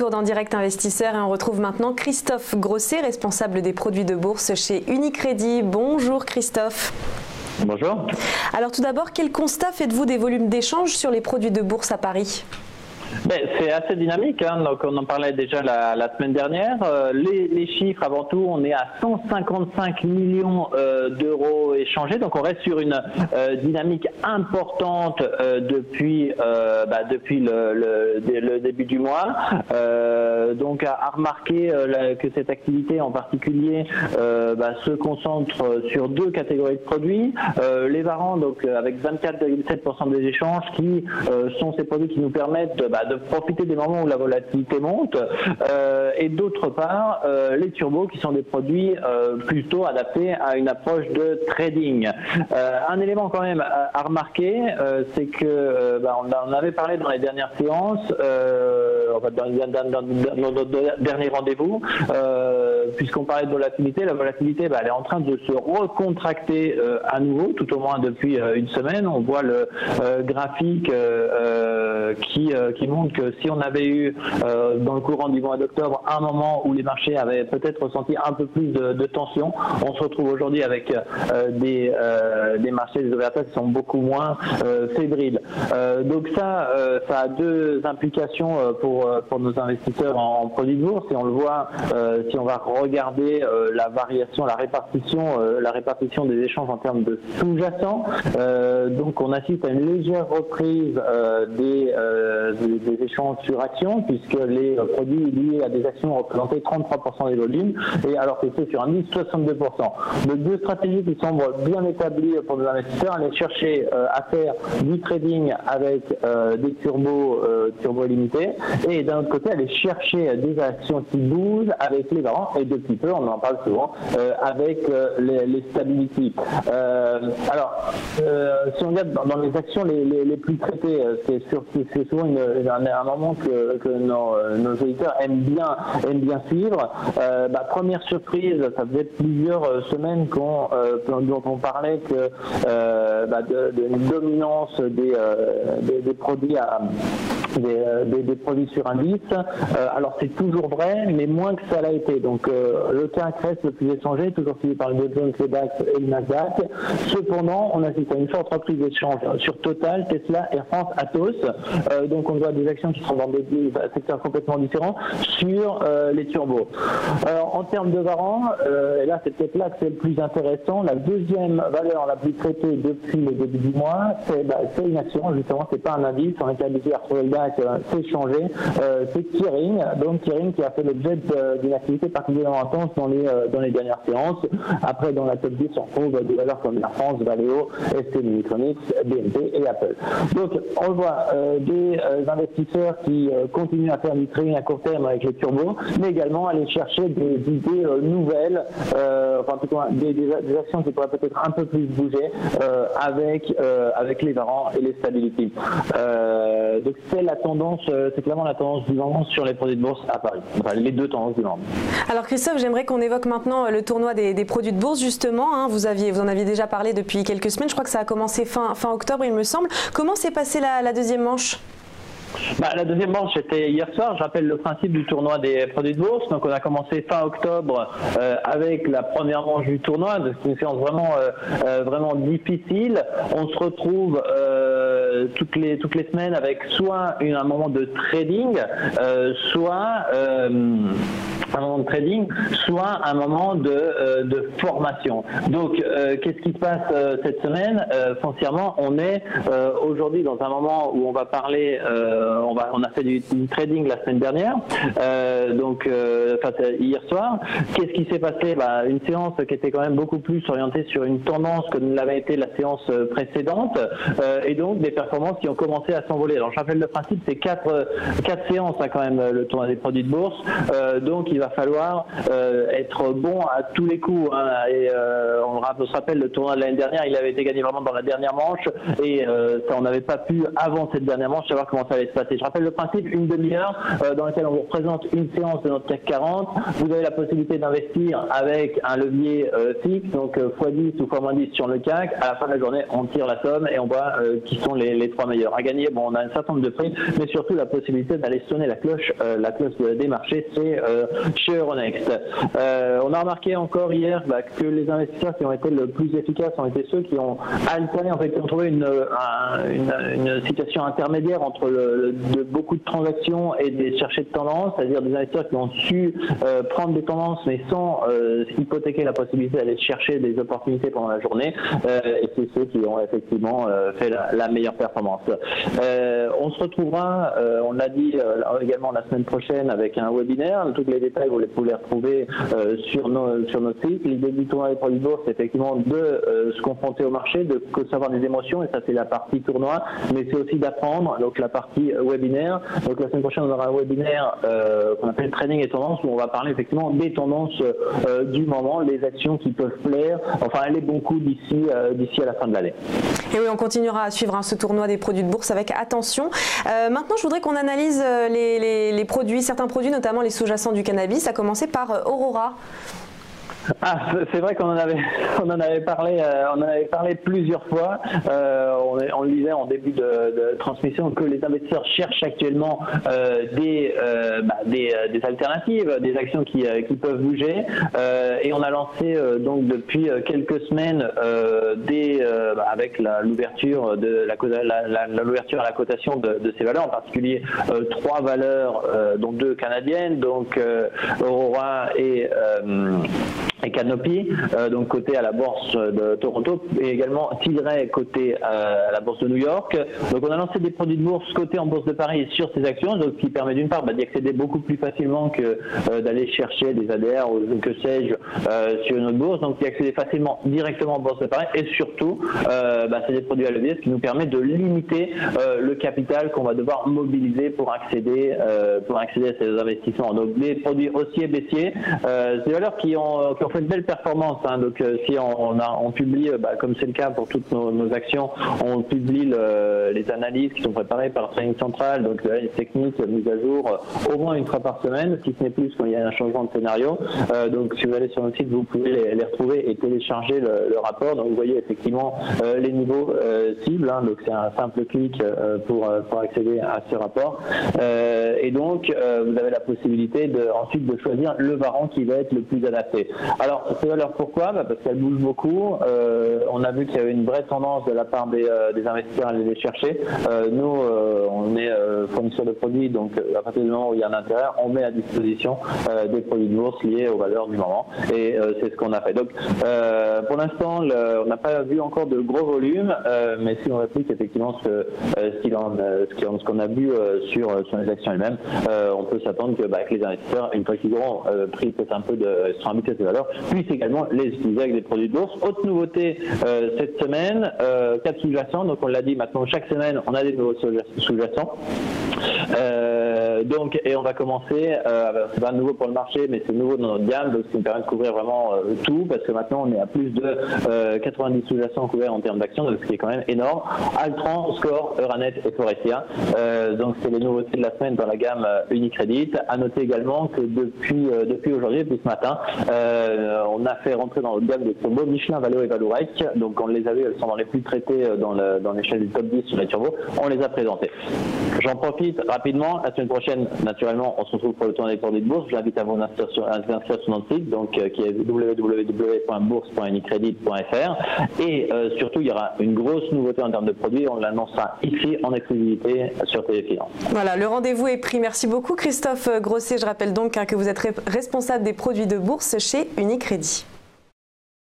retour dans Direct Investisseur et on retrouve maintenant Christophe Grosset, responsable des produits de bourse chez Unicredit. Bonjour Christophe. Bonjour. Alors tout d'abord, quel constat faites-vous des volumes d'échanges sur les produits de bourse à Paris ? C'est assez dynamique, hein. Donc on en parlait déjà la semaine dernière. Les chiffres, avant tout, on est à 155 millions d'euros échangés, donc on reste sur une dynamique importante depuis le début du mois. Donc à remarquer que cette activité en particulier se concentre sur deux catégories de produits. Les varants, donc avec 24,7% des échanges, qui sont ces produits qui nous permettent de profiter des moments où la volatilité monte, et d'autre part les turbos, qui sont des produits plutôt adaptés à une approche de trading. Un élément quand même à remarquer, c'est que on avait parlé dans les dernières séances, dans notre dernier rendez-vous, puisqu'on parlait de volatilité. La volatilité, elle est en train de se recontracter à nouveau, tout au moins depuis une semaine. On voit le graphique qui montre que si on avait eu dans le courant du mois d'octobre un moment où les marchés avaient peut-être ressenti un peu plus de tension, on se retrouve aujourd'hui avec des marchés, des ouvertures qui sont beaucoup moins fébriles. Donc ça a deux implications pour nos investisseurs en produits de bourse, et on le voit si on va regarder la répartition des échanges en termes de sous-jacents. Donc on assiste à une légère reprise des échanges sur actions, puisque les produits liés à des actions représentaient 33% des volumes, et alors que c'est sur un indice 62%. Donc deux stratégies qui semblent bien établies pour nos investisseurs: aller chercher à faire du trading avec des turbos limités, et d'un autre côté aller chercher des actions qui bougent avec les varants, et depuis peu, on en parle souvent, avec les stability. Si on regarde dans les actions les plus traitées, c'est souvent un moment que nos auditeurs aiment bien suivre. Première surprise, ça faisait plusieurs semaines dont on parlait d'une dominance des produits des produits sur indice. Alors c'est toujours vrai, mais moins que ça l'a été. Donc le CAC reste le plus échangé, toujours suivi par le Dow Jones, le DAX et le Nasdaq. Cependant, on assiste à une forte reprise d'échange sur Total, Tesla, Air France, Atos. Donc on voit des actions qui sont dans des secteurs complètement différents sur les turbos. Alors en termes de varants, et là c'est peut-être là que c'est le plus intéressant, la deuxième valeur la plus traitée depuis le début du mois, c'est une action, justement, c'est pas un indice, on était habitué à retrouver le DAX, c'est changé, c'est Kering. Donc Kering qui a fait l'objet d'une activité particulièrement intense dans les dernières séances. Après, dans la top 10, on trouve des valeurs comme Air France, Valeo, ST Electronics, BNP et Apple. Donc on voit des investisseurs qui continuent à faire du trading à court terme avec les turbos, mais également aller chercher des idées nouvelles, en tout cas des actions qui pourraient peut-être un peu plus bouger avec les varants et les stability. Donc c'est clairement la tendance du moment sur les produits de bourse à Paris. Enfin, les deux tendances du moment. Alors Christophe, j'aimerais qu'on évoque maintenant le tournoi des produits de bourse, justement. Hein. Vous en aviez déjà parlé depuis quelques semaines. Je crois que ça a commencé fin octobre, il me semble. Comment s'est passée la deuxième manche ? La deuxième manche, c'était hier soir. Je rappelle le principe du tournoi des produits de bourse. Donc on a commencé fin octobre avec la première manche du tournoi. C'est une séance vraiment difficile. On se retrouve toutes les semaines avec soit un moment de trading, soit un moment de formation. Donc qu'est-ce qui se passe cette semaine? Foncièrement, on est aujourd'hui dans un moment où on va parler, on a fait du trading la semaine dernière, hier soir. Qu'est-ce qui s'est passé? Une séance qui était quand même beaucoup plus orientée sur une tendance que ne l'avait été la séance précédente, et donc des performances qui ont commencé à s'envoler. Alors je rappelle le principe, c'est quatre séances quand même, le tournoi des produits de bourse, donc il va falloir être bon à tous les coups. Hein. Et on se rappelle le tournoi de l'année dernière, il avait été gagné vraiment dans la dernière manche et ça, on n'avait pas pu avant cette dernière manche savoir comment ça allait se passer. Je rappelle le principe, une demi-heure dans laquelle on vous représente une séance de notre CAC 40. Vous avez la possibilité d'investir avec un levier fixe, donc x10 ou x-10 sur le CAC. À la fin de la journée, on tire la somme et on voit qui sont les 3 meilleurs. À gagner, bon, on a un certain nombre de prix, mais surtout la possibilité d'aller sonner la cloche des marchés, c'est chez Euronext. On a remarqué encore hier que les investisseurs qui ont été le plus efficaces ont été ceux qui ont alterné, en fait, qui ont trouvé une situation intermédiaire entre beaucoup de transactions et des chercheurs de tendance, c'est-à-dire des investisseurs qui ont su prendre des tendances mais sans hypothéquer la possibilité d'aller chercher des opportunités pendant la journée, et c'est ceux qui ont effectivement fait la meilleure performance. On se retrouvera, on l'a dit également la semaine prochaine avec un webinaire. Tous les détails vous les retrouver sur notre site. L'idée du tournoi des produits de bourse, c'est effectivement de se confronter au marché, de savoir des émotions, et ça c'est la partie tournoi, mais c'est aussi d'apprendre, donc la partie webinaire. Donc la semaine prochaine on aura un webinaire qu'on appelle Trading et Tendances, où on va parler effectivement des tendances du moment, les actions qui peuvent plaire, enfin les bons coups d'ici à la fin de l'année. Et oui, on continuera à suivre ce tournoi des produits de bourse avec attention. Maintenant, je voudrais qu'on analyse les produits, certains produits, notamment les sous-jacents du cannabis, à commencer par Aurora. Ah, c'est vrai qu'on en avait parlé plusieurs fois. On le disait en début de transmission que les investisseurs cherchent actuellement des alternatives, des actions qui peuvent bouger. Et on a lancé donc depuis quelques semaines avec l'ouverture l'ouverture à la cotation de ces valeurs, en particulier 3 valeurs, dont 2 canadiennes, donc Aurora et Canopy, donc coté à la bourse de Toronto, et également Tigray coté à la bourse de New York. Donc on a lancé des produits de bourse cotés en bourse de Paris sur ces actions, donc qui permet d'une part d'y accéder beaucoup plus facilement que d'aller chercher des ADR ou que sais-je sur une autre bourse, donc d'y accéder facilement directement en bourse de Paris, et surtout c'est des produits à levier, ce qui nous permet de limiter le capital qu'on va devoir mobiliser pour accéder à ces investissements. Donc des produits haussiers, baissiers, des valeurs qui ont fait de belles performances. Hein. Donc si on publie, comme c'est le cas pour toutes nos actions, on publie les analyses qui sont préparées par Trading Central, donc l'analyse technique mise à jour au moins une fois par semaine, si ce n'est plus quand il y a un changement de scénario. Donc si vous allez sur notre site, vous pouvez les retrouver et télécharger le rapport. Donc vous voyez effectivement les niveaux cibles. Hein. Donc c'est un simple clic pour accéder à ce rapport. Et donc vous avez la possibilité ensuite de choisir le varant qui va être le plus adapté. Alors, ces valeurs, pourquoi ? Parce qu'elles bougent beaucoup. On a vu qu'il y avait une vraie tendance de la part des investisseurs à aller les chercher. Nous, on est fournisseur de produits, donc à partir du moment où il y a un intérêt, on met à disposition des produits de bourse liés aux valeurs du moment. Et c'est ce qu'on a fait. Donc, pour l'instant, on n'a pas vu encore de gros volumes, mais si on réplique effectivement ce qu'on a vu sur les actions elles-mêmes, on peut s'attendre que les investisseurs, une fois qu'ils auront pris peut-être un peu seront habitués à ces valeurs, puissent également les utiliser avec des produits de bourse. Autre nouveauté cette semaine, 4 sous-jacents. Donc on l'a dit, maintenant chaque semaine on a des nouveaux sous-jacents. Et on va commencer, c'est pas nouveau pour le marché, mais c'est nouveau dans notre gamme, donc ce qui nous permet de couvrir vraiment tout, parce que maintenant on est à plus de 90 sous-jacents couverts en termes d'actions, donc ce qui est quand même énorme. Altran, Score, Euranet et Forestia. Donc c'est les nouveautés de la semaine dans la gamme Unicredit. À noter également que depuis aujourd'hui, depuis ce matin, on a fait rentrer dans notre gamme des turbos Michelin, Valeo et Valorec. Donc on les a vues, elles sont dans les plus traitées dans l'échelle du top 10 sur les turbos. On les a présentées. J'en profite rapidement. La semaine prochaine, naturellement, on se retrouve pour le tournoi des produits de bourse. Je vous invite à vous inscrire sur notre site, donc qui est www.bourse.unicredit.fr. Et surtout, il y aura une grosse nouveauté en termes de produits. On l'annoncera ici en exclusivité sur Téléfinance. Voilà, le rendez-vous est pris. Merci beaucoup Christophe Grosset. Je rappelle donc que vous êtes responsable des produits de bourse chez Unicredit.